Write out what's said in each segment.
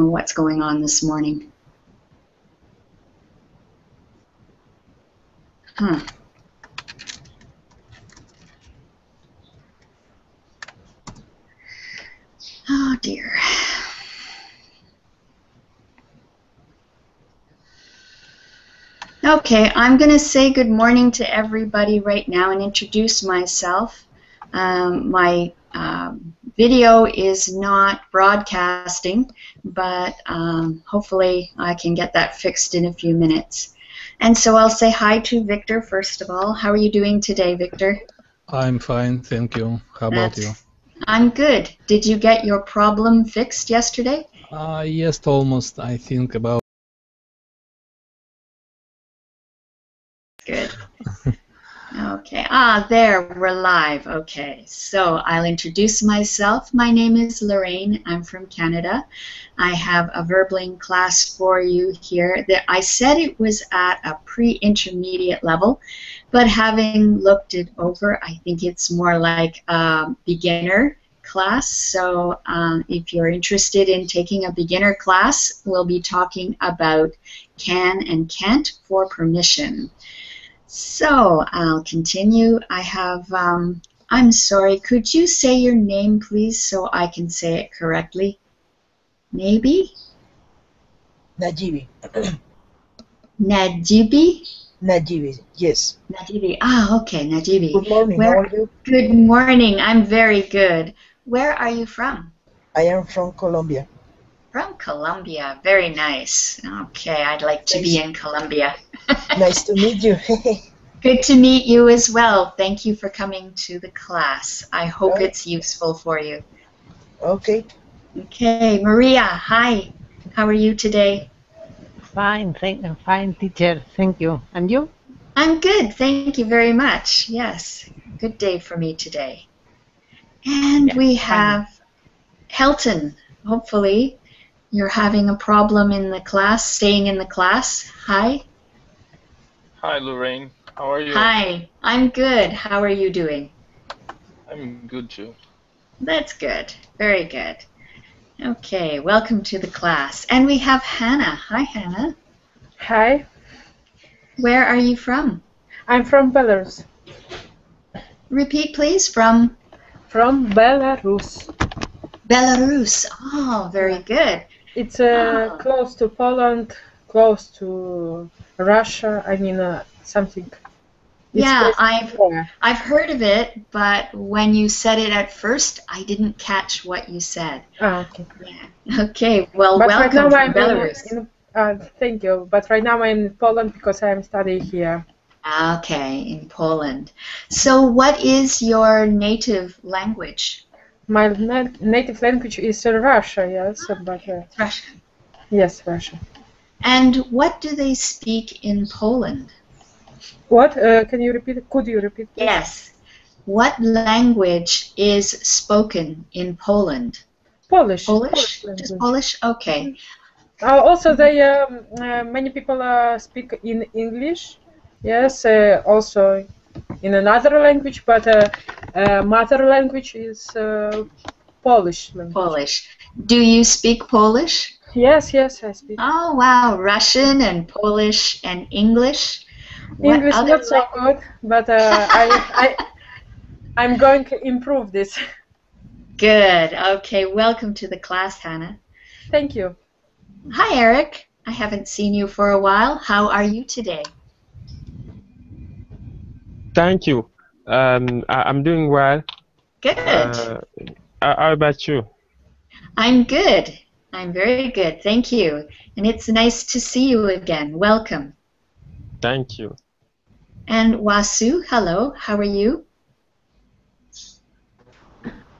what's going on this morning. Huh. Oh dear. Okay, I'm going to say good morning to everybody right now and introduce myself. My video is not broadcasting, but hopefully I can get that fixed in a few minutes. And so I'll say hi to Victor first of all. How are you doing today, Victor? I'm fine, thank you. How about you? I'm good. Did you get your problem fixed yesterday? Yes, almost. I think about. Good. Okay. There, we're live. Okay, so I'll introduce myself. My name is Lorraine. I'm from Canada. I have a Verbling class for you here. I said it was at a pre-intermediate level, but having looked it over, I think it's more like a beginner class. So if you're interested in taking a beginner class, we'll be talking about can and can't for permission. So I'll continue. I have, I'm sorry, could you say your name, please, so I can say it correctly? Maybe? Najibi. Najibi? Najibi, yes. Najibi. Okay, Najibi. Good morning, how are you? Good morning, I'm very good. Where are you from? I am from Colombia. From Colombia, very nice. Okay, I'd like to be in Colombia. Nice to meet you. Good to meet you as well. Thank you for coming to the class. I hope it's useful for you. Okay. Okay, Maria, hi. How are you today? Fine, fine, teacher. Thank you. And you? I'm good. Thank you very much. Yes, good day for me today. And we have Helton. Hopefully, you're having a problem in the class, staying in the class. Hi. Hi, Lorraine. How are you? Hi, I'm good. How are you doing? I'm good too. That's good. Very good. Okay, welcome to the class. And we have Hannah. Hi, Hannah. Hi. Where are you from? I'm from Belarus. Repeat, please. From? From Belarus. Belarus. Oh, very good. It's close to Poland, close to Russia. I mean, something. Yeah, I've heard of it, but when you said it at first, I didn't catch what you said. Ah, okay. Yeah. Okay. Well, but welcome right now to Belarus. Thank you. But right now I'm in Poland because I'm studying here. Okay, in Poland. So, what is your native language? My native language is Russian. Yes, but Russian. Yes, Russian. And what do they speak in Poland? What? Can you repeat? Could you repeat, please? Yes. What language is spoken in Poland? Polish. Polish? Just Polish? Okay. Also, many people speak in English. Yes, also in another language, but mother language is Polish language. Polish. Do you speak Polish? Yes, I speak. Oh, wow. Russian and Polish and English? English not so good, but I'm going to improve this. Good. Okay, welcome to the class, Hannah. Thank you. Hi, Eric. I haven't seen you for a while. How are you today? Thank you. I'm doing well. Good. How about you? I'm good. I'm very good. Thank you. And it's nice to see you again. Welcome. Thank you. And Wasu, hello. How are you?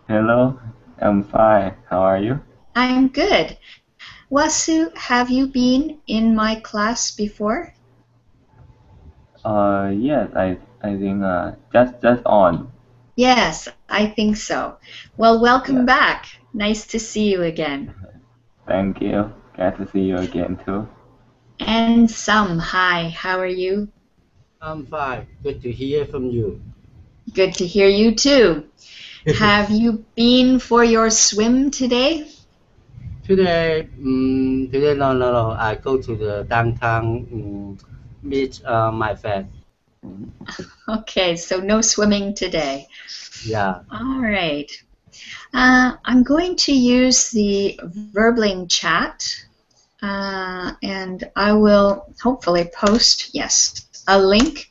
Hello. I'm fine. How are you? I'm good. Wasu, have you been in my class before? Yes, I think just on. Yes, I think so. Well, welcome back. Nice to see you again. Thank you. Glad to see you again too. And hi. How are you? I'm fine. Good to hear from you. Good to hear you too. Have you been for your swim today? Today, today no. I go to the downtown meet my friend. Okay, so no swimming today. Yeah. All right. I'm going to use the Verbling chat, and I will hopefully post, yes, a link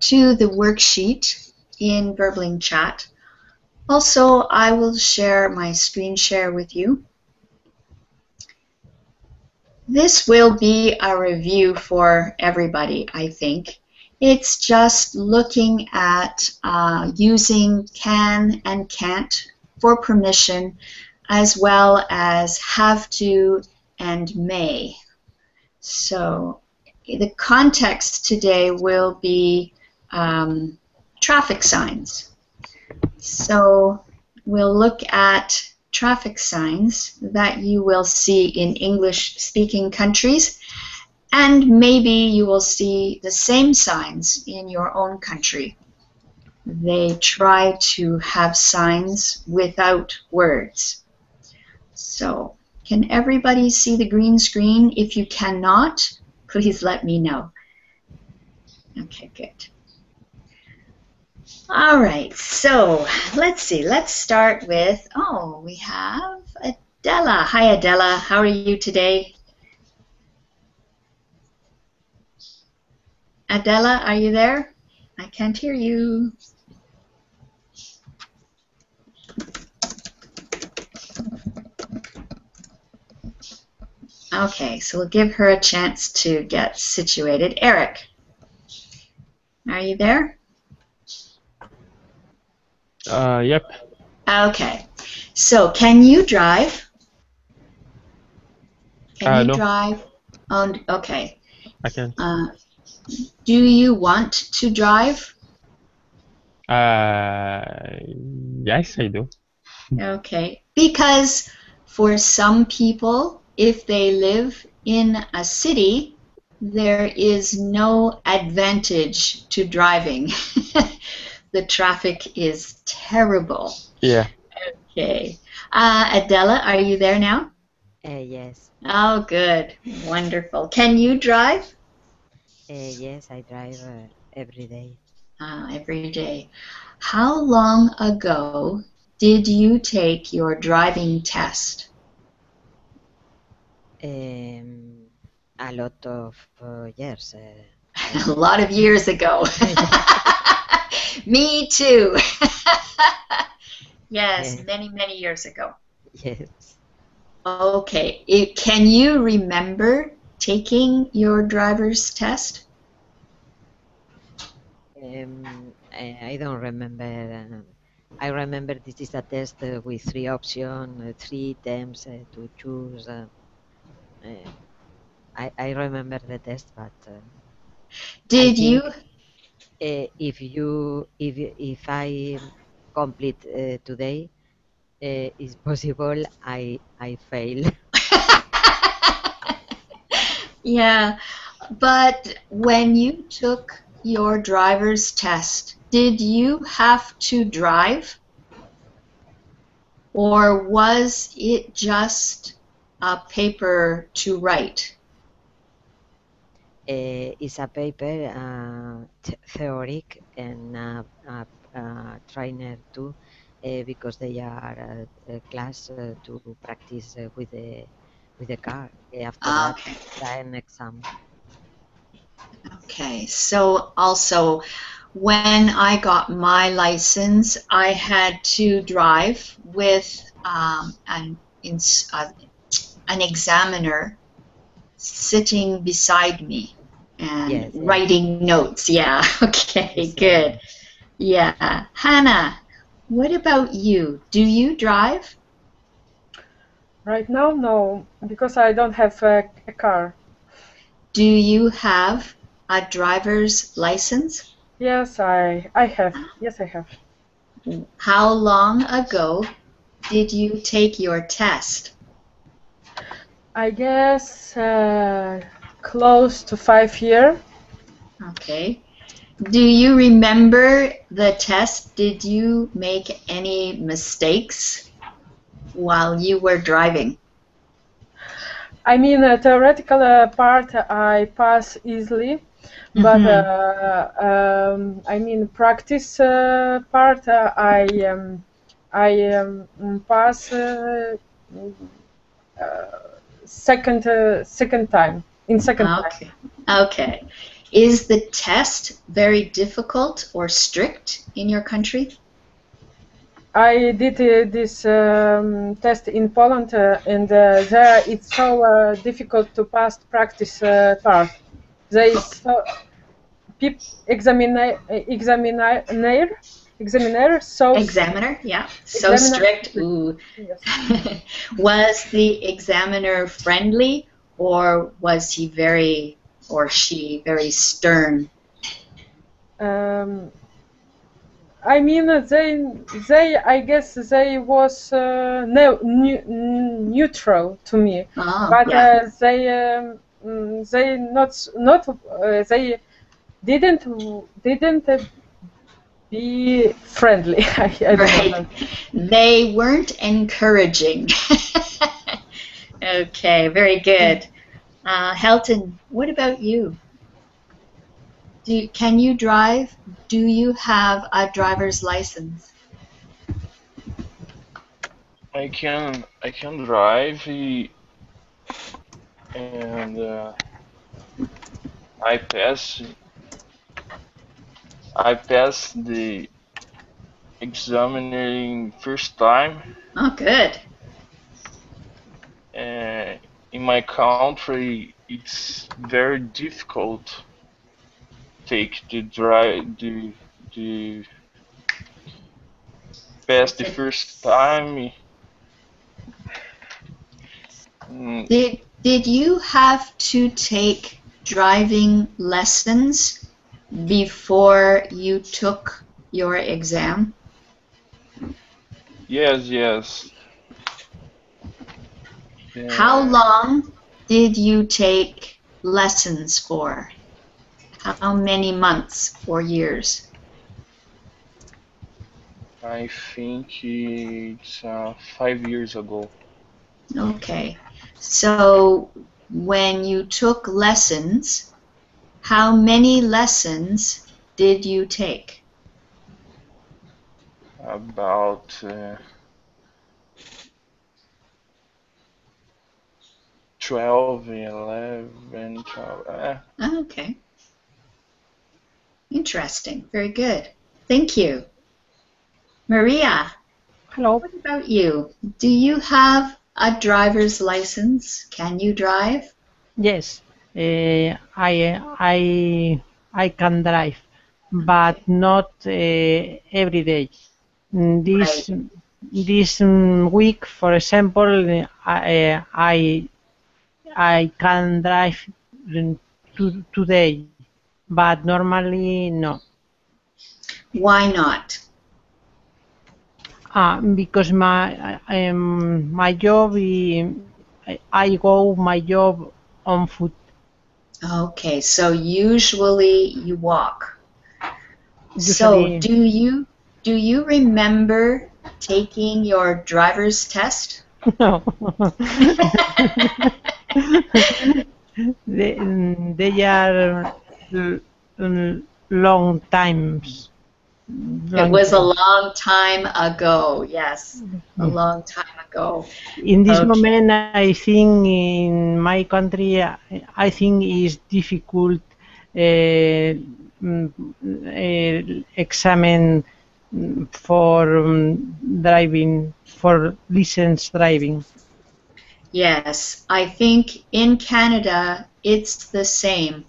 to the worksheet in Verbling chat. Also, I will share my screen share with you. This will be a review for everybody, I think. It's just looking at using can and can't for permission, as well as have to and may. So the context today will be traffic signs. So we'll look at traffic signs that you will see in English-speaking countries, and maybe you will see the same signs in your own country. They try to have signs without words. So, can everybody see the green screen? If you cannot, please let me know. Okay, good. All right, so let's see. Let's start with, we have Adela. Hi, Adela. How are you today? Adela, are you there? I can't hear you. Okay, so we'll give her a chance to get situated. Eric, are you there? Yep. Okay, so can you drive? Can you no. drive? Oh, okay. I can. Do you want to drive? Yes, I do. Okay, because for some people, if they live in a city, there is no advantage to driving. The traffic is terrible. Yeah. Okay. Adela, are you there now? Yes. Oh, good. Wonderful. Can you drive? Yes, I drive every day. Every day. How long ago did you take your driving test? A lot of years. A lot of years ago. Me too. Yes, many years ago. Yes. Okay. Can you remember taking your driver's test? I don't remember. I remember this is a test with 3 options, 3 attempts to choose. I remember the test, but did you? If I complete today, it's possible I fail. Yeah, but when you took your driver's test, did you have to drive? Or was it just a paper to write? It's a paper, theoric, and trainer too, because they are a class to practice with the car. After that, an exam. Okay, so also when I got my license, I had to drive with an examiner sitting beside me and writing notes. Yeah, okay, good. Yeah. Hannah, what about you? Do you drive? Right now, no, because I don't have a car. Do you have a driver's license? Yes, I have. Yes, I have. How long ago did you take your test? I guess close to 5 years. Okay. Do you remember the test? Did you make any mistakes while you were driving? I mean, theoretical part I pass easily, but I mean, practice part I pass second time. Okay. Okay. Is the test very difficult or strict in your country? I did this test in Poland, and there it's so difficult to pass practice part. There is so examiner, so yeah, so strict. Ooh. Yes. Was the examiner friendly, or was he very, or she very stern? I mean, they I guess they was neutral to me, but yeah. They not they didn't be friendly. I don't know. They weren't encouraging. Okay, very good. Helton, what about you? Can you drive? Do you have a driver's license? I can drive, and I passed the examiner in first time. Oh, good. In my country, it's very difficult take the pass the first time. Did you have to take driving lessons before you took your exam? Yes. How long did you take lessons for? How many months or years? I think it's 5 years ago. Okay. So when you took lessons, how many lessons did you take? About 12, 11, 12. Okay. Interesting. Very good. Thank you. Maria. Hello. What about you? Do you have a driver's license? Can you drive? Yes. I can drive, but not every day. This week, for example, I can drive today, but normally no. Why not? Because my job, I go my job on foot. Okay, so usually you walk. Usually, so do you remember taking your driver's test? No. They are long times. It was a long time ago, yes, a long time ago. In this moment, I think in my country, I think it's difficult examine for driving, for license driving. Yes, I think in Canada it's the same.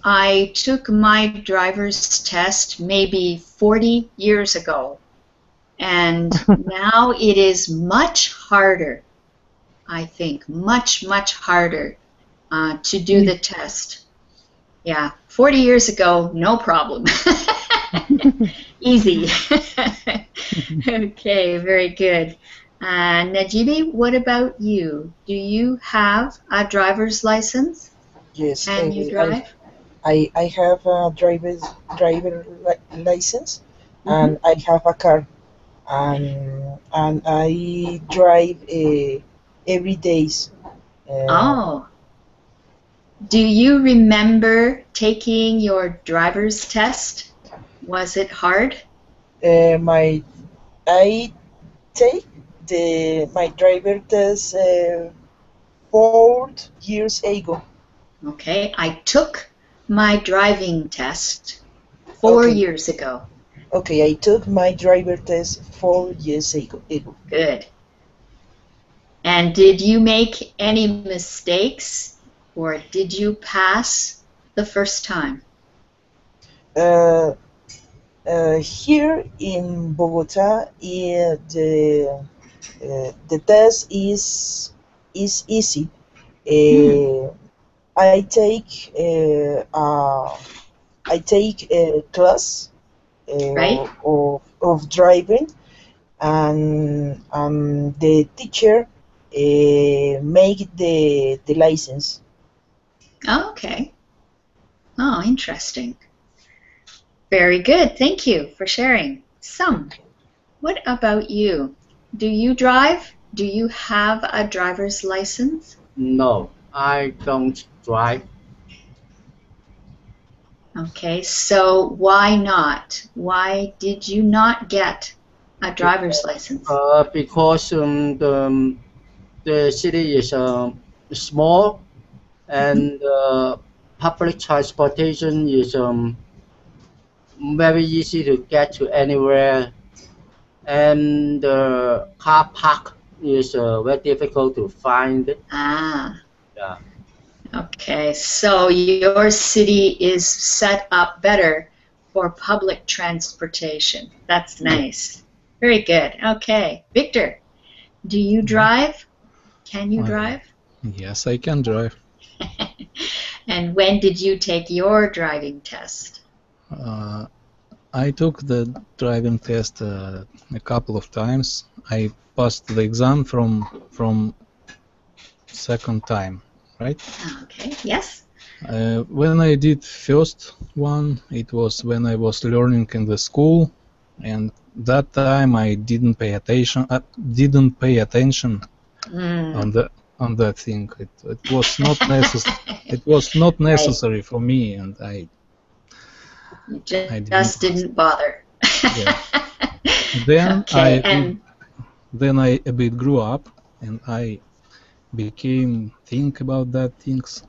I took my driver's test maybe 40 years ago, and now it is much harder, I think, much harder to do the test. Yeah, 40 years ago, no problem. Easy. Okay, very good. Najibi, what about you? Do you have a driver's license? Yes. Can you drive? I have a driver license, and I have a car, and I drive every days Oh. Do you remember taking your driver's test? Was it hard? I take my driver test 4 years ago. Okay, I took my driving test 4 years ago. Okay, I took my driver test 4 years ago. Good. And did you make any mistakes, or did you pass the first time? Here in Bogota, the test is easy. I take a class Right. of driving, and the teacher make the license. Okay. Oh, interesting. Very good. Thank you for sharing. What about you? Do you drive? Do you have a driver's license? No, I don't drive. Okay, so why not? Why did you not get a driver's license? Because the city is small, and public transportation is very easy to get to anywhere, and the car park is very difficult to find. Ah, Yeah. okay, so your city is set up better for public transportation. That's nice. Very good. Okay, Victor, do you drive? Can you drive? Yes, I can drive. And when did you take your driving test? I took the driving test a couple of times. I passed the exam from second time, right? Okay, yes. When I did first one, it was when I was learning in the school, and that time I didn't pay attention. On that thing. It was not necessary. It was not necessary for me, and I just didn't bother. Yeah. Then Okay, then I a bit grew up, and I became think about that things.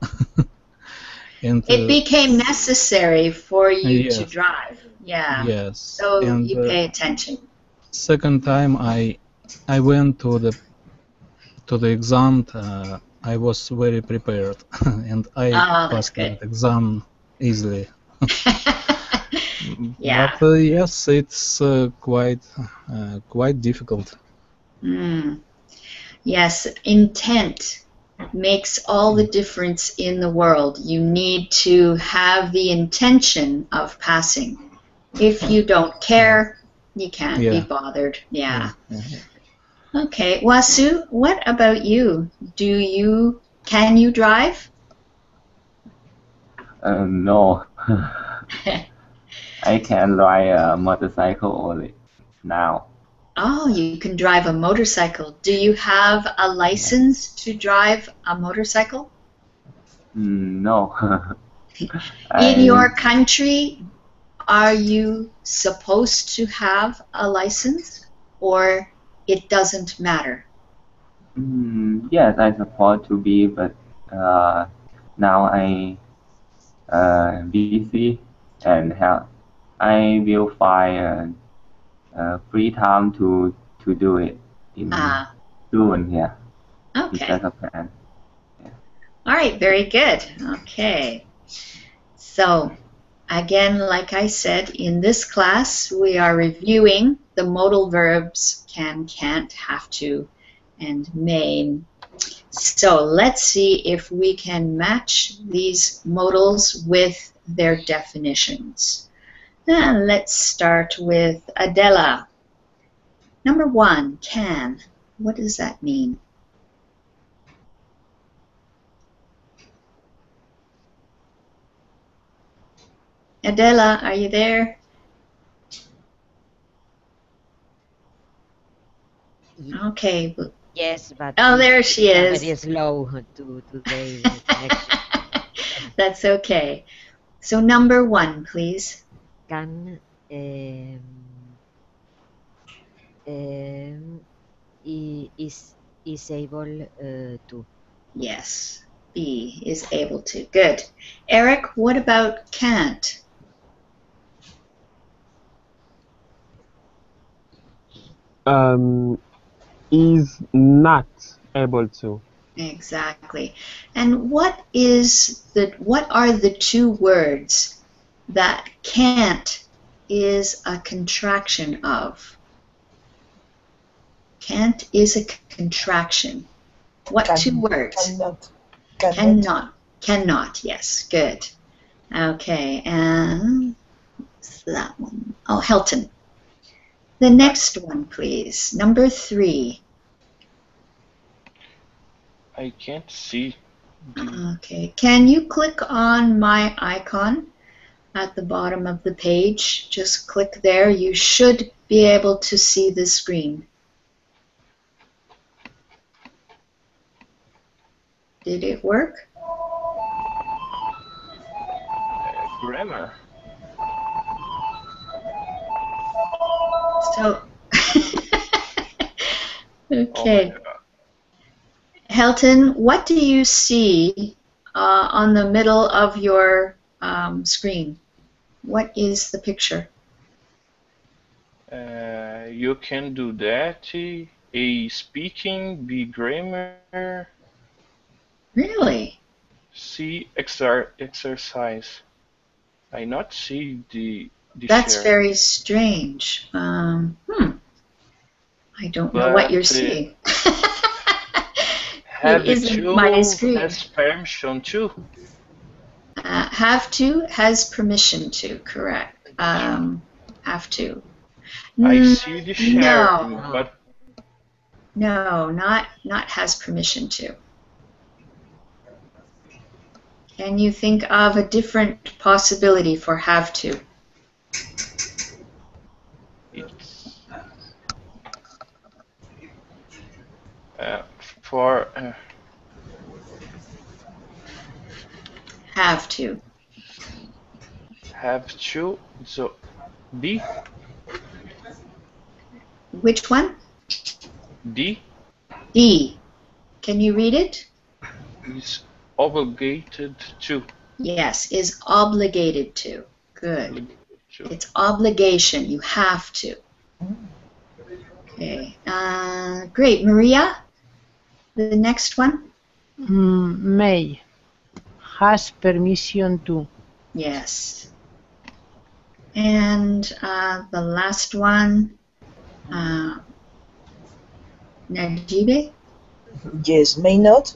And it became necessary for you yes. to drive. Yeah. Yes. So And you pay attention. second time I went to the exam. I was very prepared, and I passed that exam easily. Yeah. But yes, it's quite difficult. Yes, intent makes all the difference in the world. You need to have the intention of passing. If you don't care, you can't be bothered. Yeah. Okay, Wasu, what about you? Can you drive? No. I can ride a motorcycle only now. Oh, you can drive a motorcycle. Do you have a license to drive a motorcycle? No. In your country, are you supposed to have a license, or it doesn't matter? Yes, I support to be, but now I busy and I will find free time to do it in soon. Yeah. Okay. That's a plan. Yeah. All right. Very good. Okay. So, again, like I said, in this class, we are reviewing the modal verbs can, can't, have to, and may. So let's see if we can match these modals with their definitions. And let's start with Adela. Number 1, can. What does that mean? Adela, are you there? Okay, Yes, but Oh, there she is. very slow today. The connection. That's okay. So number 1, please. Can is able to. Yes, B is able to. Good. Eric, what about can't? Is not able to. Exactly. And what are the 2 words that can't is a contraction of? Can't is a contraction. What 2 words? Cannot. Cannot, yes. Good. Okay, and that one. Oh, Helton. The next one, please. Number 3. I can't see. Okay. Can you click on my icon at the bottom of the page? Just click there. You should be able to see the screen. Did it work? Grammar. So, okay. Oh Helton, what do you see on the middle of your screen? What is the picture? You can do that. A speaking, B grammar. Really? C exercise. I not see the That's share. very strange. I don't know what you're seeing. Have it isn't to my screen. has permission to. Have to has permission to. Correct. Have to. I see the share, No. but no, not has permission to. Can you think of a different possibility for have to? It's for Have to. have to. So D. Which one? D. D. Can you read it? Is obligated to. Yes, is obligated to. Good. It's obligation. You have to. Okay. Great. Maria, the next one? May. Has permission to. Yes. And the last one, Najibe? Yes, may not.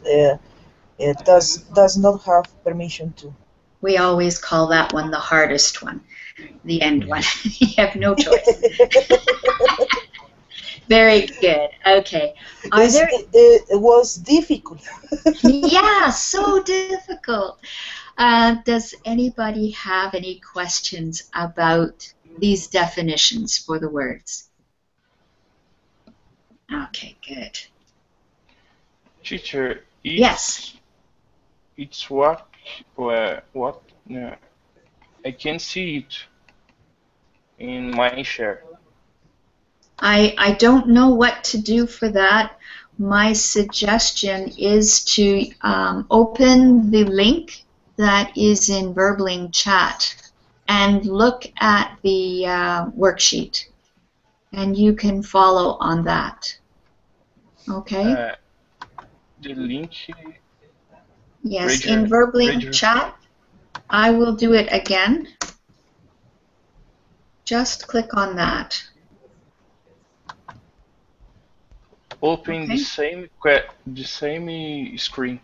It does not have permission to. We always call that one the hardest one, the end one. You have no choice. Very good. Okay. It was difficult. Yeah, so difficult. Does anybody have any questions about these definitions for the words? Okay, good. Teacher, yes. It's what? I can see it in my share. I don't know what to do for that. My suggestion is to open the link that is in Verbling chat and look at the worksheet, and you can follow on that. Okay? The link. Yes, in Verbling chat. I will do it again. Just click on that. Open the same screen.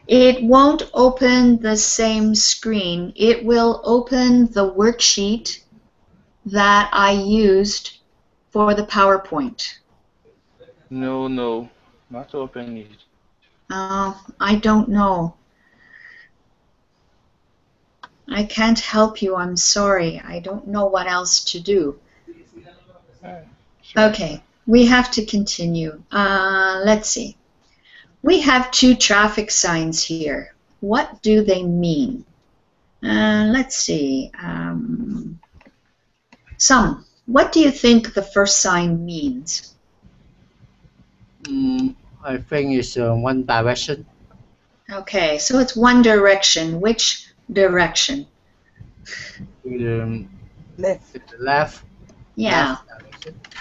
It won't open the same screen. It will open the worksheet that I used for the PowerPoint. No, not open it. I don't know. I can't help you. I'm sorry. I don't know what else to do. Okay. We have to continue. Let's see. We have 2 traffic signs here. What do they mean? Let's see. What do you think the first sign means? I think it's one direction. Okay, so it's one direction. Which direction? Left. Left. Yeah. Left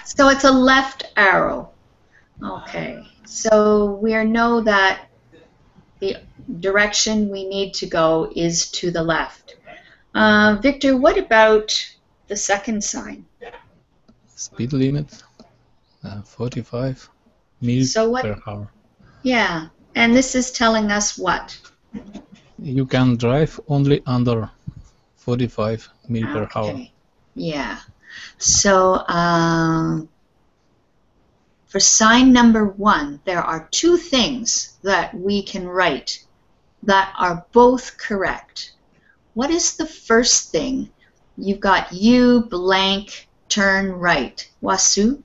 so it's a left arrow. Okay, so we know that the direction we need to go is to the left. Victor, what about the second sign? Speed limit, 45 miles per hour. Yeah, and this is telling us what? You can drive only under 45 miles per hour. Yeah. So for sign number 1, there are 2 things that we can write that are both correct. What is the first thing? You've got you blank turn right. Wasu?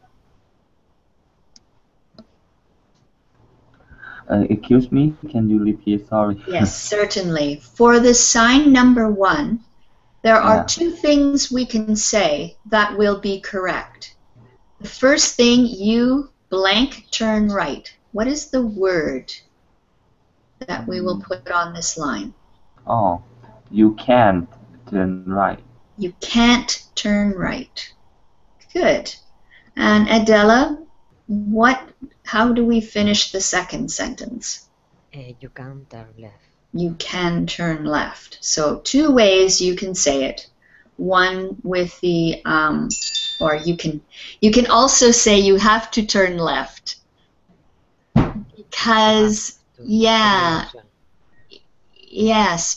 Excuse me, can you repeat? Sorry. Yes, certainly. For the sign number 1, there are 2 things we can say that will be correct. The first thing, you blank turn right. What is the word that we will put on this line? Oh, you can't turn right. You can't turn right. Good. And Adela, how do we finish the second sentence? You can turn left. You can turn left. So 2 ways you can say it. One with the, or you can also say you have to turn left. Because, yes,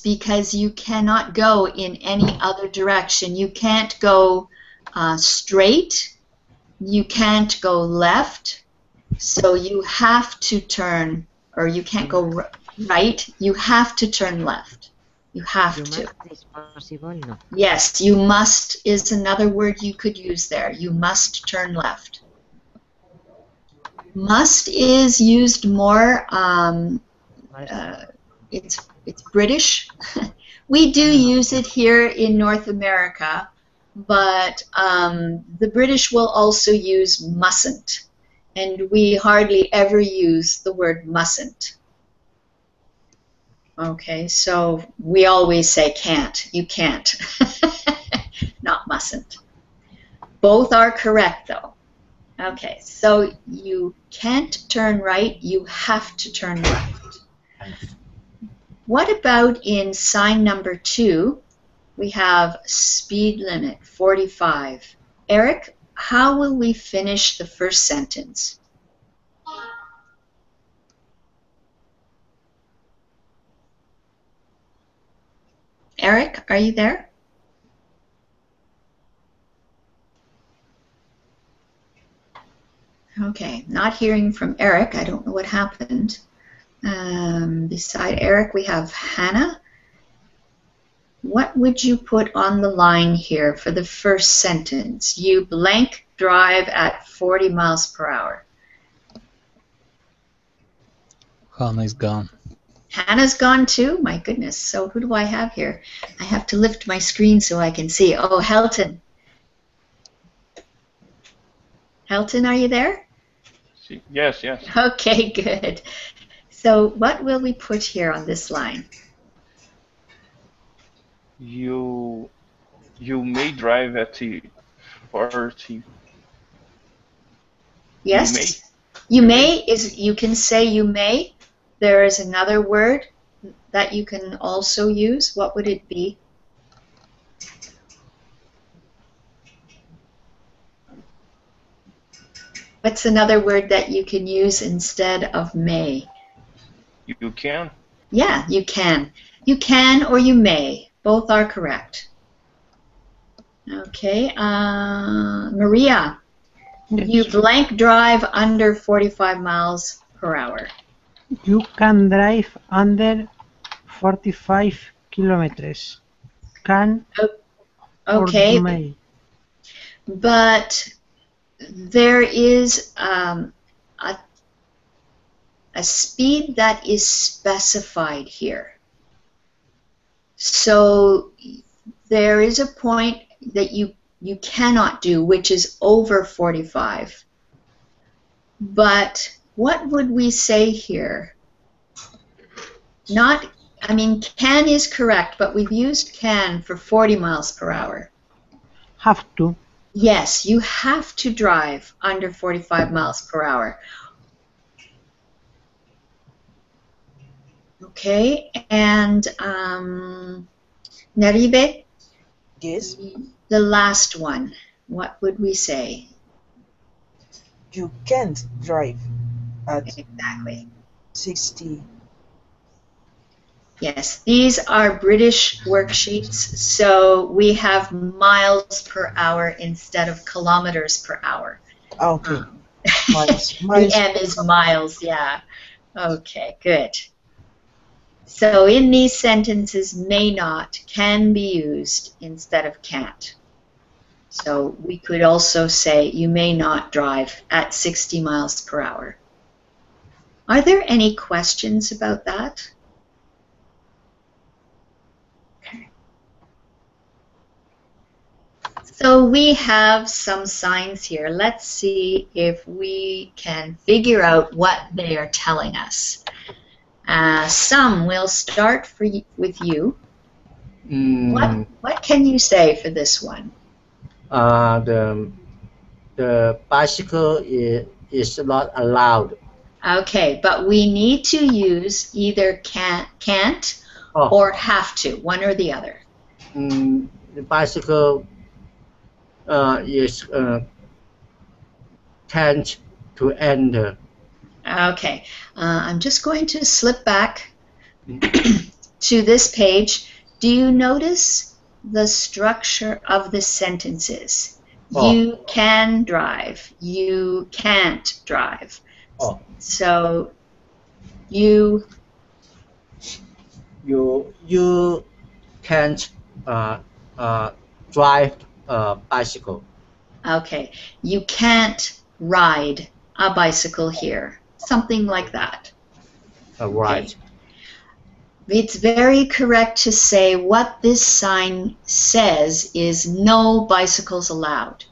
because you cannot go in any other direction. You can't go straight. You can't go left. So you have to turn, or you can't go right. You have to turn left. You have to. Yes, you must is another word you could use there. You must turn left. Must is used more. It's British. We do use it here in North America, but the British will also use mustn't, and we hardly ever use the word mustn't. Okay, so we always say can't. You can't. Not mustn't. Both are correct, though. Okay, so you can't turn right. You have to turn left. What about in sign number 2? We have speed limit, 45. Eric, how will we finish the first sentence? Eric, are you there? Okay, not hearing from Eric. I don't know what happened. Beside Eric, we have Hannah. What would you put on the line here for the first sentence? You blank drive at 40 miles per hour. Hannah is gone. Hannah's gone too? My goodness. So who do I have here? I have to lift my screen so I can see. Oh, Helton. Helton, are you there? Yes, yes. Okay, good. So what will we put here on this line? You may drive at 40. Yes. You may is you can say you may. There is another word that you can also use. What would it be? What's another word that you can use instead of may? You can. Yeah, you can. You can or you may. Both are correct. Okay, Maria, Yes. you blank drive under 45 miles per hour. You can drive under 45 kilometers. Can or Okay, you may. but there is a speed that is specified here. So there is a point that you cannot do, which is over 45. But what would we say here? Not, I mean, can is correct, but we've used can for 40 miles per hour. Have to. Yes, you have to drive under 45 miles per hour. Okay, and Naribe? Yes? The last one, what would we say? You can't drive at exactly 60. Yes, these are British worksheets, so we have miles per hour instead of kilometers per hour. Okay. Miles. The M is miles, yeah. Okay, good. So in these sentences, may not can be used instead of can't. So we could also say you may not drive at 60 miles per hour. Are there any questions about that? Okay. So we have some signs here. Let's see if we can figure out what they are telling us. Some will start with you. What can you say for this one? The bicycle is not allowed. Okay, but we need to use either can't or have to, one or the other. The bicycle is can't to enter. Okay, I'm just going to slip back to this page. Do you notice the structure of the sentences? You can drive. You can't drive. So you can't drive a bicycle. Okay, you can't ride a bicycle here. Something like that. Right. Okay. It's very correct to say what this sign says is no bicycles allowed.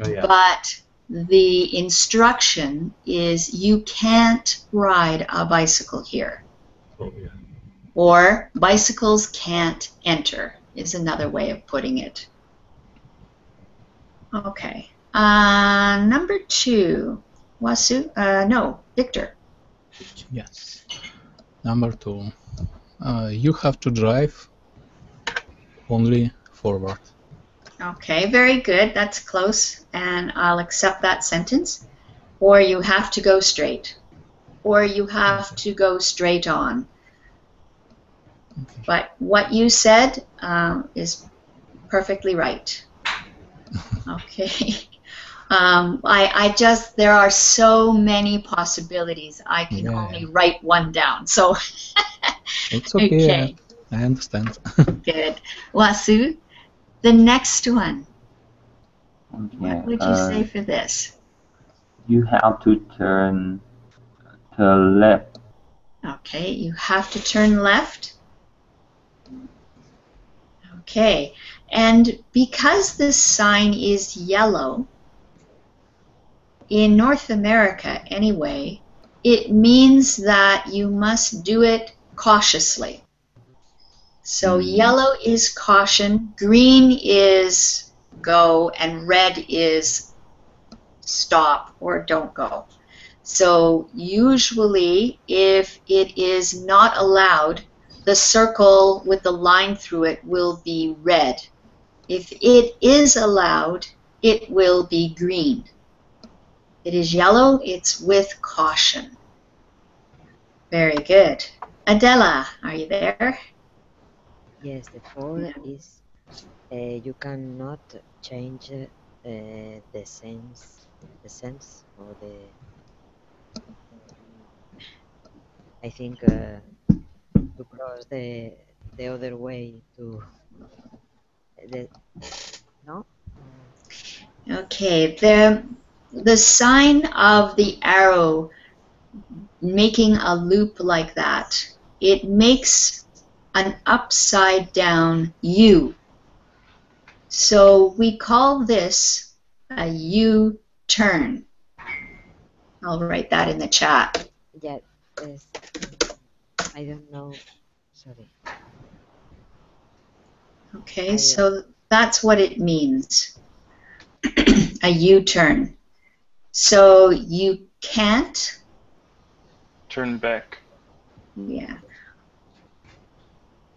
Oh, yeah. But the instruction is you can't ride a bicycle here. Oh, yeah. Or bicycles can't enter is another way of putting it. Okay. Number 2. Wasu? No, Victor. Yes. Number 2. You have to drive only forward. Okay, very good. That's close, and I'll accept that sentence. Or you have to go straight. Or you have to go straight on. Okay. But what you said is perfectly right. Okay. There are so many possibilities. I can only write one down. So it's okay. I understand. Good. Wasu, the next one. Okay. What would you say for this? You have to turn to left. Okay, you have to turn left. Okay, and because this sign is yellow, in North America anyway, it means that you must do it cautiously. So yellow is caution, green is go, and red is stop or don't go. So usually if it is not allowed, the circle with the line through it will be red. If it is allowed, it will be green. It is yellow, it's with caution. Very good. Adela, are you there? Yes, the 4 is you cannot change the sense or the. I think to cross the other way to the no. Okay, the sign of the arrow making a loop like that, it makes an upside down U. So we call this a U-turn. I'll write that in the chat. Yeah, yes. I don't know. Sorry. Okay, so that's what it means. A U-turn. So you can't turn back. Yeah.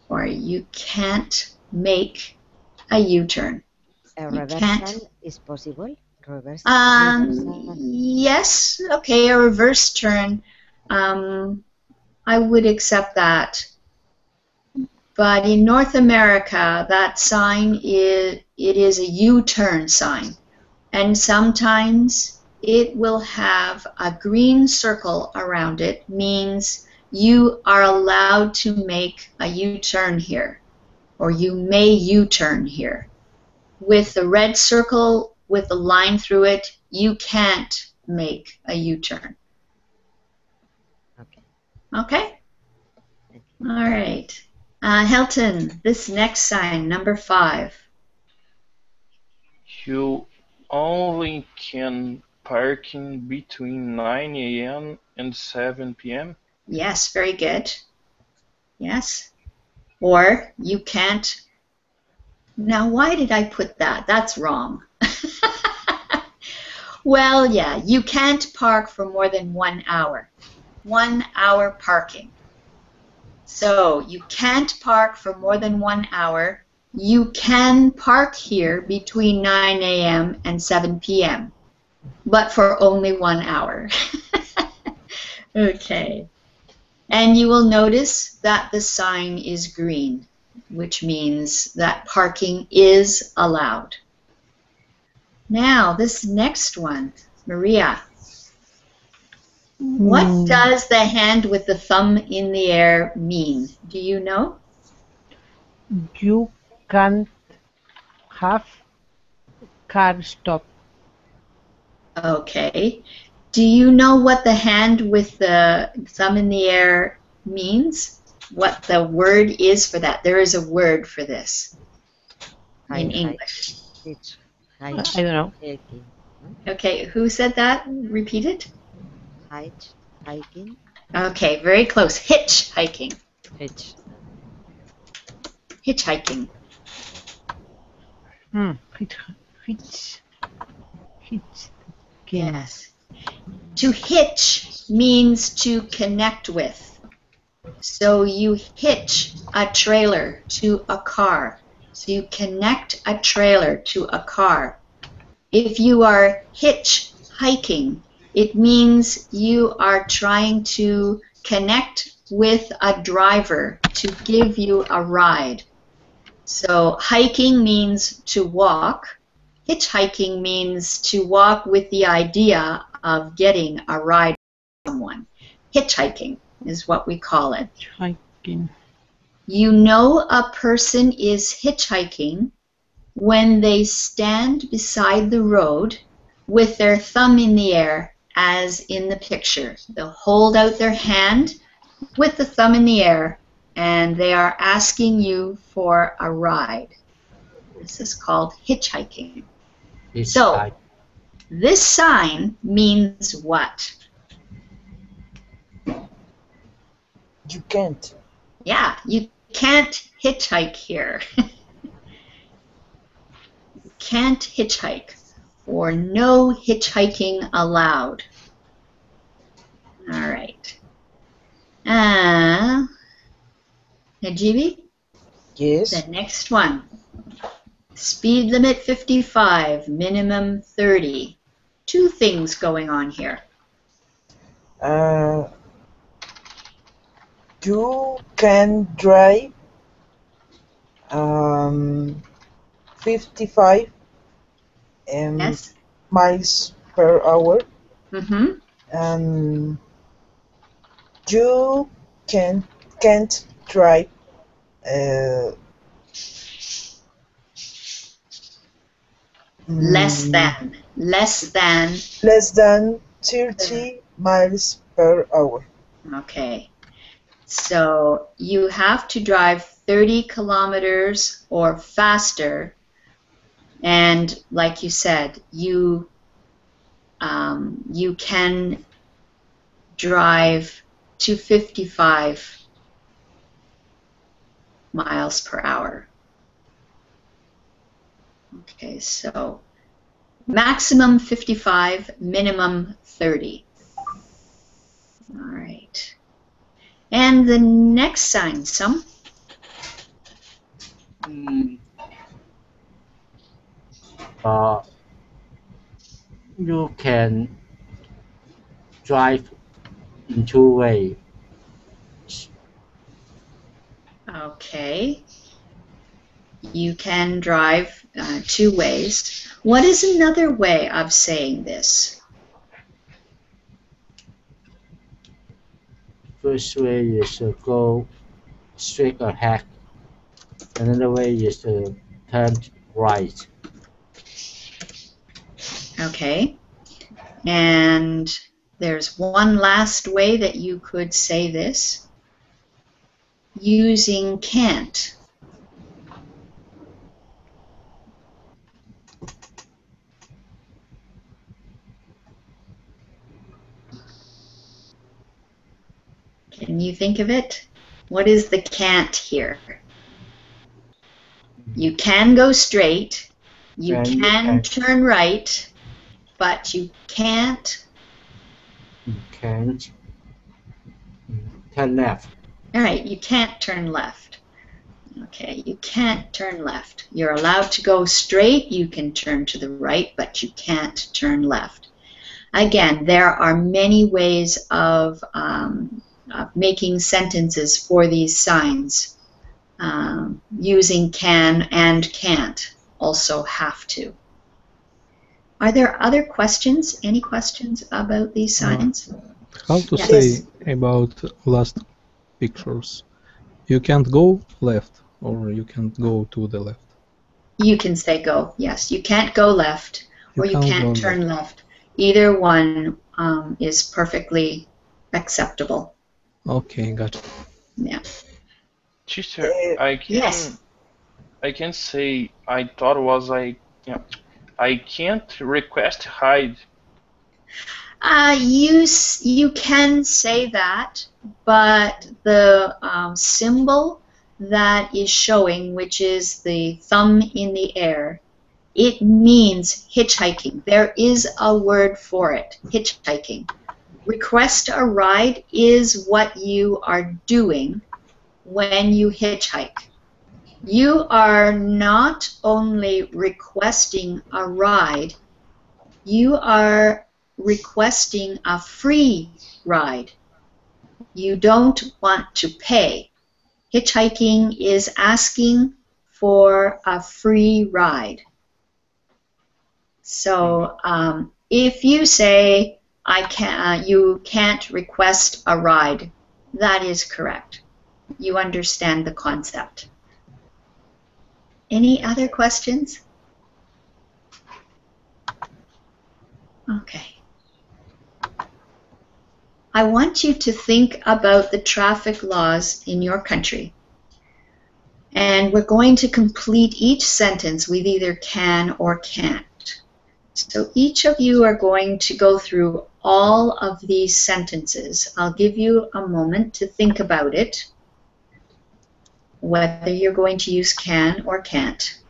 Or you can't make a U-turn. A reversal is possible? Reverse? Yes. Okay, a reverse turn. I would accept that. But in North America, that sign is a U-turn sign. And sometimes it will have a green circle around it, means you are allowed to make a U-turn here, or you may U-turn here. With the red circle with the line through it, you can't make a U-turn. Okay. Okay? All right. Helton, this next sign, number 5. You only can parking between 9 a.m. and 7 p.m. Yes, very good. Yes. Or you can't. Now, why did I put that? That's wrong. Well, yeah, you can't park for more than 1 hour. 1 hour parking. So you can't park for more than 1 hour. You can park here between 9 a.m. and 7 p.m., but for only 1 hour. Okay. And you will notice that the sign is green, which means that parking is allowed. Now, this next one, Maria. What does the hand with the thumb in the air mean? Do you know? You can't have car stop. Okay. Do you know what the hand with the thumb in the air means? What the word is for that? There is a word for this in English. I don't know. Okay, who said that? Repeat it. Hiking. Okay, very close. Hitchhiking. Hitchhiking. Yes. To hitch means to connect with. So you hitch a trailer to a car. So you connect a trailer to a car. If you are hitchhiking, it means you are trying to connect with a driver to give you a ride. So hiking means to walk. Hitchhiking means to walk with the idea of getting a ride from someone. Hitchhiking is what we call it. Hiking. You know a person is hitchhiking when they stand beside the road with their thumb in the air, as in the picture. They'll hold out their hand with the thumb in the air, and they are asking you for a ride. This is called hitchhiking. So, this sign means what? You can't. Yeah, you can't hitchhike here. You can't hitchhike, or no hitchhiking allowed. All right. Najibi? Yes. The next one. Speed limit 55, minimum 30. 2 things going on here. You can drive 55 Yes. miles per hour. Mm-hmm. And you can't drive less than Less than? Less than 30 miles per hour. Okay. So you have to drive 30 kilometers or faster, and like you said, you can drive to 55 miles per hour. Okay, so maximum 55, minimum 30. All right. And the next sign, Sum? You can drive in two ways. Okay. You can drive two ways. What is another way of saying this? First way is to go straight ahead. Another way is to turn right. Okay. And there's one last way that you could say this, using can't. Can you think of it? What is the can't here? You can go straight, you can turn right, but you can't. You can't turn left. All right, you can't turn left. Okay, you can't turn left. You're allowed to go straight, you can turn to the right, but you can't turn left. Again, there are many ways of making sentences for these signs. Using can and can't, also have to. Are there other questions? Any questions about these signs? How to say about last pictures? You can't go left, or you can't go to the left? You can say go, yes. You can't go left, or you can't turn left. Either one is perfectly acceptable. Okay, gotcha. Yeah. Teacher, I can say I thought was I can't request hide. You can say that, but the symbol that is showing, which is the thumb in the air, it means hitchhiking. There is a word for it, hitchhiking. Request a ride is what you are doing when you hitchhike. You are not only requesting a ride, you are requesting a free ride. You don't want to pay. Hitchhiking is asking for a free ride. So if you say you can't request a ride, that is correct. You understand the concept. Any other questions? Okay. I want you to think about the traffic laws in your country. And we're going to complete each sentence with either can or can't. So each of you are going to go through all of these sentences. I'll give you a moment to think about it, whether you're going to use can or can't.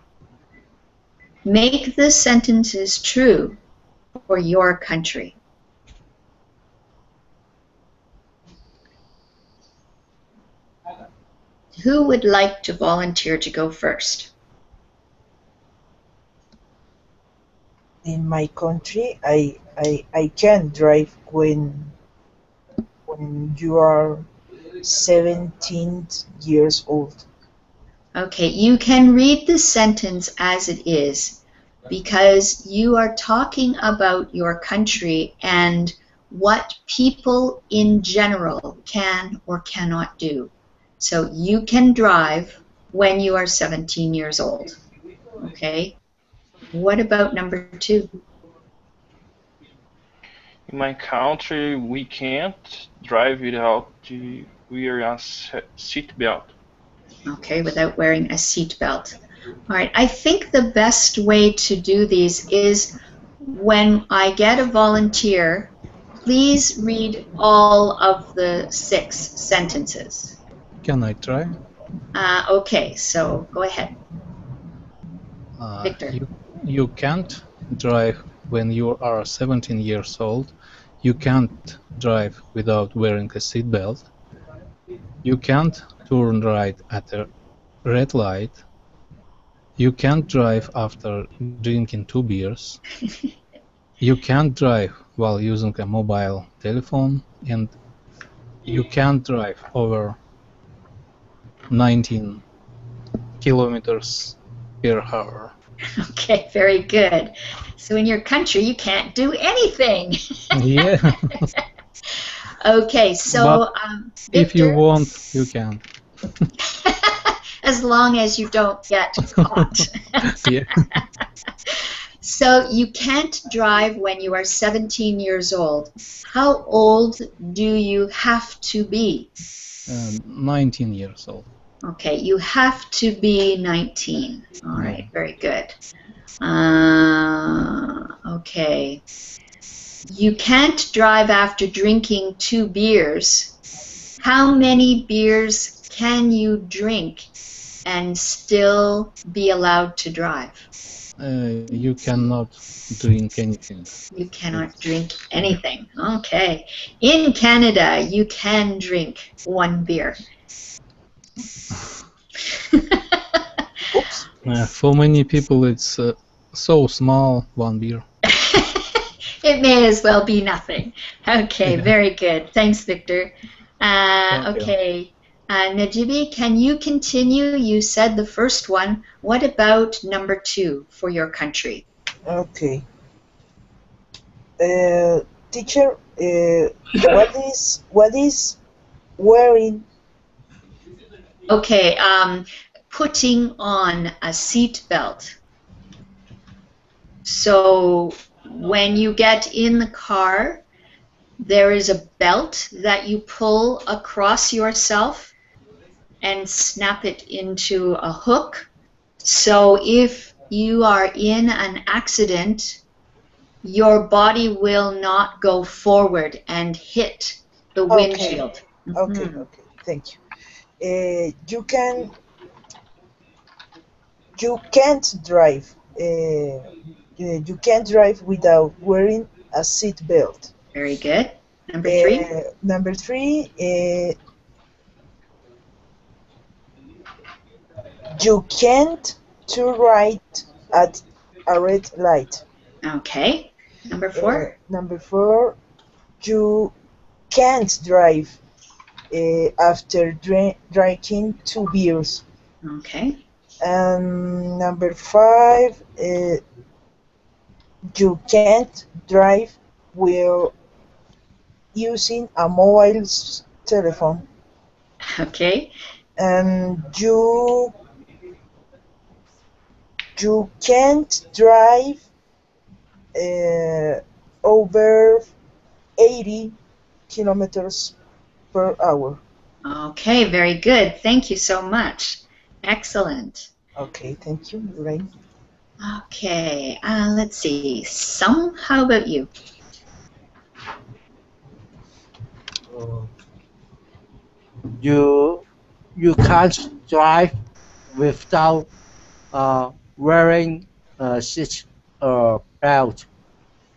Make the sentences true for your country. Who would like to volunteer to go first? In my country, I can drive when you are 17 years old. Okay, you can read the sentence as it is because you are talking about your country and what people in general can or cannot do. So you can drive when you are 17 years old. Okay? What about number 2? In my country, we can't drive without wearing a seat belt. Okay, without wearing a seat belt. All right, I think the best way to do these is when I get a volunteer, please read all of the 6 sentences. Can I try? Okay, so go ahead. Victor. You can't drive when you are 17 years old. You can't drive without wearing a seatbelt. You can't turn right at a red light. You can't drive after drinking 2 beers. You can't drive while using a mobile telephone, and you can't drive over 19 kilometers per hour. Okay, very good. So in your country, you can't do anything. Yeah. Okay, so Victor, if you want, you can. As long as you don't get caught. Yeah. So you can't drive when you are 17 years old. How old do you have to be? 19 years old. Okay, you have to be 19. All right, very good. Okay. You can't drive after drinking 2 beers. How many beers can you drink and still be allowed to drive? You cannot drink anything. You cannot drink anything. Okay. In Canada, you can drink 1 beer. Oops. For many people, it's so small, 1 beer. It may as well be nothing. Okay, very good. Thanks, Victor. Okay. Najibi, can you continue? You said the first one. What about number 2 for your country? Okay. Teacher, what is wearing? Okay, putting on a seat belt. So when you get in the car, there is a belt that you pull across yourself and snap it into a hook. So if you are in an accident, your body will not go forward and hit the windshield. Okay, okay, thank you. You can't drive. You can't drive without wearing a seat belt. Very good. Number 3. Number 3. You can't turn right at a red light. Okay. Number 4. Number 4. You can't drive after drinking 2 beers. Okay. And number 5. You can't drive while using a mobile telephone. Okay. And you can't drive over 80 kilometers per hour. Okay, very good. Thank you so much. Excellent. Okay, thank you, Lorraine. Okay, let's see. How about you? You can't drive without wearing a seat belt.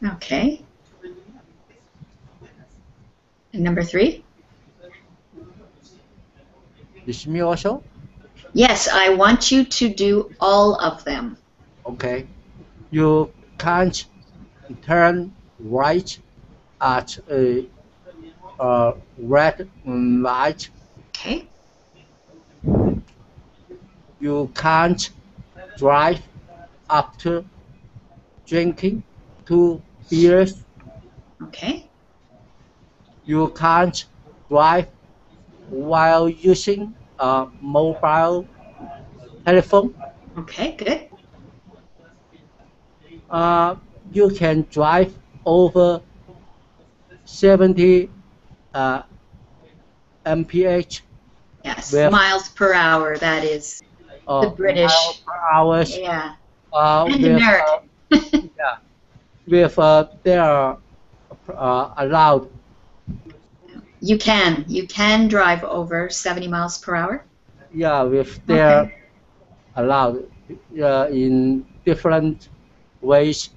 Okay. And number 3? Is me also? Yes, I want you to do all of them. Okay. You can't turn right at a red light. Okay. You can't drive after drinking 2 beers. Okay. You can't drive while using a mobile telephone. Okay, good. You can drive over 70 mph. Yes, with miles per hour. That is the British. Mile per hour. Yeah. And with American. Yeah, with they are allowed. You can drive over 70 miles per hour. Yeah, with their allowed in different ways.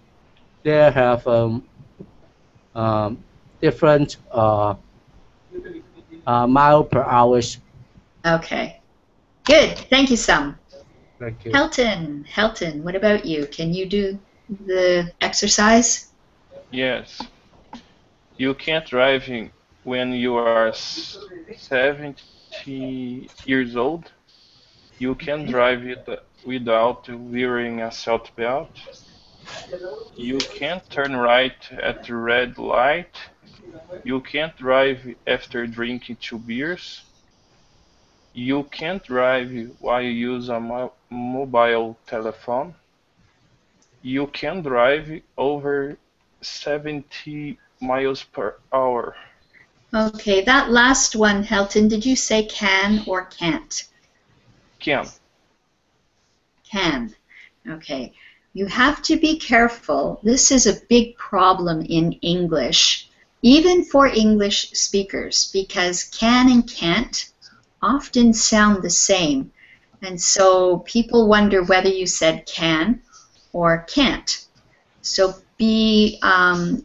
They have different mile per hours. Okay, good. Thank you, Sam. Thank you. Helton, what about you? Can you do the exercise? Yes. You can't drive when you are 70 years old. You can drive without wearing a seatbelt. You can't turn right at the red light. You can't drive after drinking 2 beers. You can't drive while you use a mobile telephone. You can drive over 70 miles per hour. Okay, that last one, Helton, did you say can or can't? Can. Can. Okay. You have to be careful. This is a big problem in English, even for English speakers, because can and can't often sound the same. And so people wonder whether you said can or can't. So be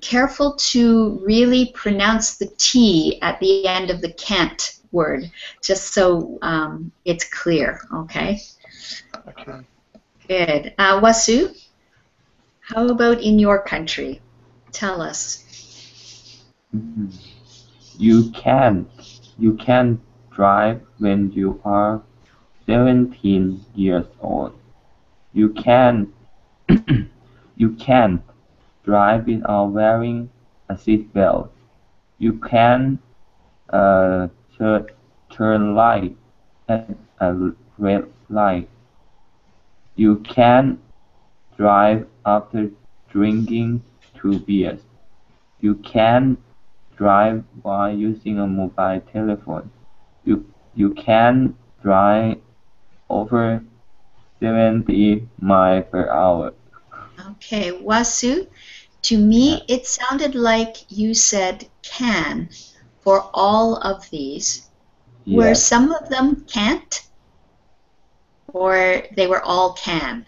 careful to really pronounce the T at the end of the can't word, just so it's clear, okay? Okay. Good. Wasu, how about in your country? Tell us. You can drive when you are 17 years old. You can you can't drive without wearing a seatbelt. You can turn right at a red light. You can drive after drinking 2 beers. You can drive while using a mobile telephone. You can drive over 70 miles per hour. Okay, Wasu, to me it sounded like you said can for all of these. Were Yes. some of them can't? Or they were all can?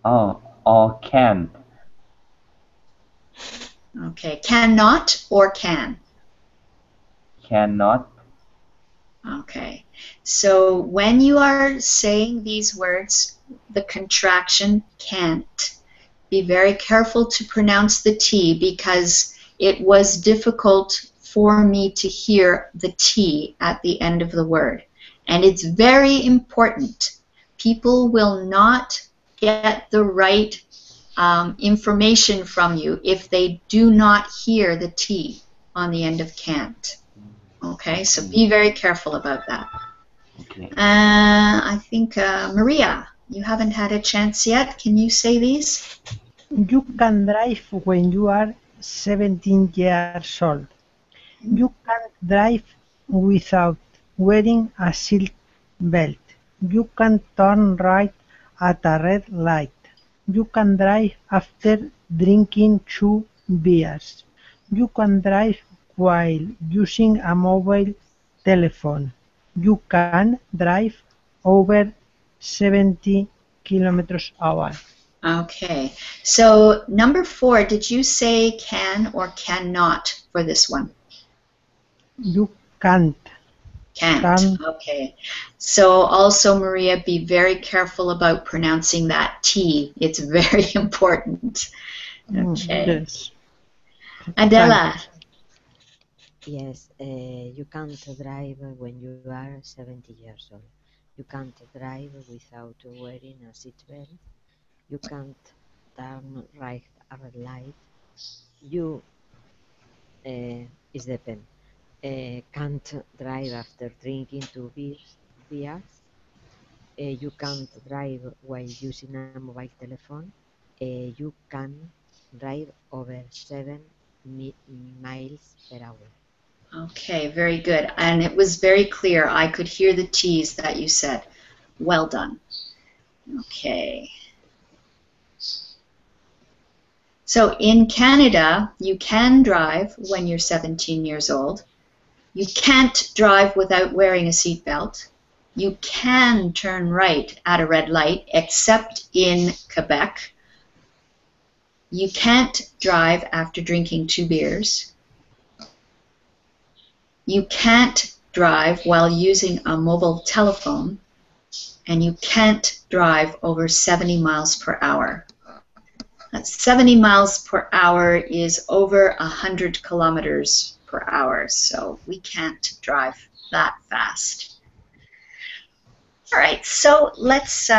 Oh, all can. Okay, cannot or can? Cannot. Okay, so when you are saying these words, the contraction can't, be very careful to pronounce the T because it was difficult for me to hear the T at the end of the word. And it's very important. People will not get the right information from you if they do not hear the T on the end of can't. Okay, so be very careful about that. Okay. I think, Maria, you haven't had a chance yet. Can you say these? You can drive when you are 17 years old. You can't drive without wearing a seat belt. You can turn right at a red light. You can drive after drinking 2 beers. You can drive while using a mobile telephone. You can drive over 70 kilometers an hour. Okay, so number 4, did you say can or cannot for this one? You can't. Can't. Okay. So also, Maria, be very careful about pronouncing that T. It's very important. Okay. Yes. Adela. Yes, you can't drive when you are 70 years old. You can't drive without wearing a seatbelt. You can't turn right at a red light. You is depend. Can't drive after drinking 2 beers. You can't drive while using a mobile telephone. You can drive over 70 miles per hour. Okay, very good. And it was very clear. I could hear the T's that you said. Well done. Okay. So in Canada, you can drive when you're 17 years old. You can't drive without wearing a seatbelt. You can turn right at a red light, except in Quebec. You can't drive after drinking 2 beers. You can't drive while using a mobile telephone. And you can't drive over 70 miles per hour. 70 miles per hour is over 100 kilometers per hour, so we can't drive that fast. All right, so let's,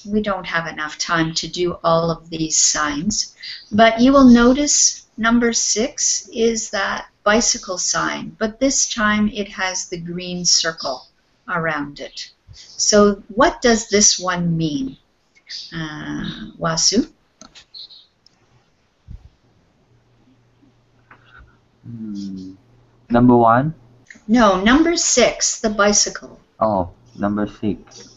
we don't have enough time to do all of these signs, but you will notice number 6 is that bicycle sign, but this time it has the green circle around it. So what does this one mean? Wasu? Number 1? No, number 6, the bicycle. Oh, number 6.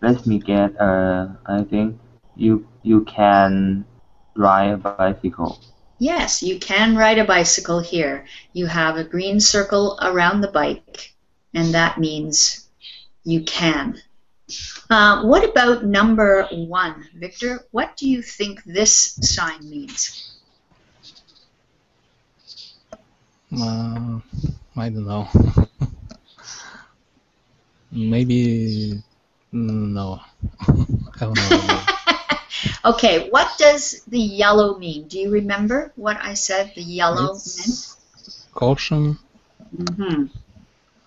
Let me get. I think you can ride a bicycle. Yes, you can ride a bicycle here. You have a green circle around the bike, and that means you can. What about number 1? Victor, what do you think this sign means? I don't know. Maybe no. I don't know. Okay, what does the yellow mean? Do you remember what I said the yellow meant? Caution. Mm-hmm.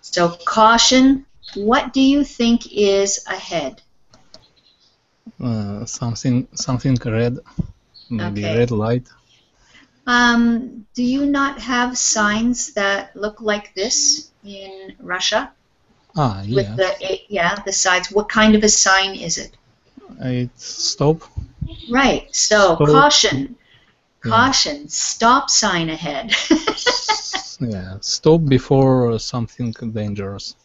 So caution. What do you think is ahead? Something red. Maybe Okay. red light. Do you not have signs that look like this in Russia? Ah, yeah. With the sides. What kind of a sign is it? It's stop. Right. So Stop. caution. Yeah. Caution. Stop sign ahead. Yeah. Stop before something dangerous.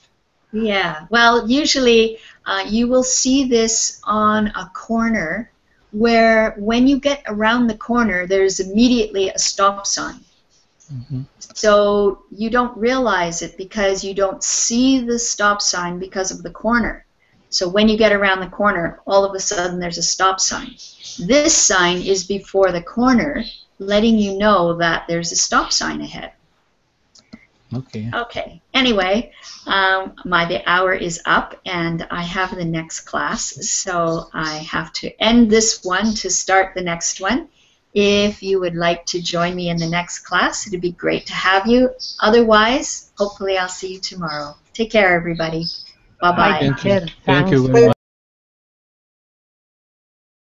Yeah. Well, usually you will see this on a corner where when you get around the corner, there's immediately a stop sign. Mm-hmm. So you don't realize it because you don't see the stop sign because of the corner. So when you get around the corner, all of a sudden there's a stop sign. This sign is before the corner, letting you know that there's a stop sign ahead. Okay. Okay. Anyway, the hour is up, and I have the next class, so I have to end this one to start the next one. If you would like to join me in the next class, it'd be great to have you. Otherwise, hopefully I'll see you tomorrow. Take care, everybody. Bye-bye. Thank you very much.